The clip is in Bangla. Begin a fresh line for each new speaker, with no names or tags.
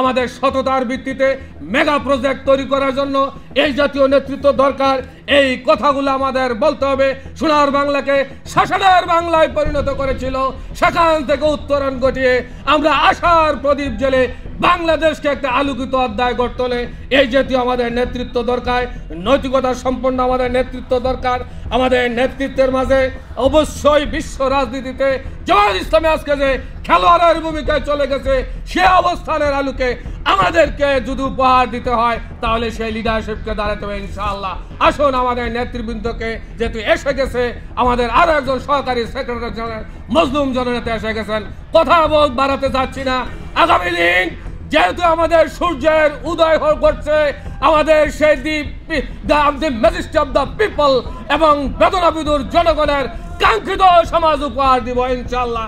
আমাদের সততার ভিত্তিতে মেগা প্রজেক্ট তৈরি করার জন্য এই জাতীয় নেতৃত্ব দরকার। এই কথাগুলো আমাদের বলতে হবে। সোনার বাংলাকে শাসনের বাংলায় পরিণত করেছিল, সেখান থেকে উত্তরণ ঘটিয়ে আমরা আশার প্রদীপ জ্বেলে বাংলাদেশকে একটা আলোকিত অধ্যায় গড়তে হলে এই জাতীয় আমাদের নেতৃত্ব দরকার, নৈতিকতা সম্পন্ন আমাদের নেতৃত্ব দরকার। আমাদের নেতৃত্বের মাঝে অবশ্যই বিশ্ব রাজনীতিতে জামায়াত ইসলামী আজকে যে খেলোয়াড়ের ভূমিকায় চলে গেছে, সে অবস্থানের আলোকে আমাদেরকে যদি উপহার দিতে হয় তাহলে সেই লিডারশিপকে দাঁড়াতে হবে ইনশাআল্লাহ। আসুন আমাদের নেতৃবৃন্দকে, যেহেতু এসে গেছে আমাদের আরো একজন সহকারী সেক্রেটারি জেনারেল মজলুম জননেতা এসে গেছেন, কথা বাড়াতে যাচ্ছি না। আগামী দিন যেহেতু আমাদের সূর্যের উদয় ঘটছে, আমাদের সেই the majesty of the people এবং বেদনাবিদুর জনগণের কাঙ্ক্ষিত সমাজ উপহার দিব ইনশাআল্লাহ।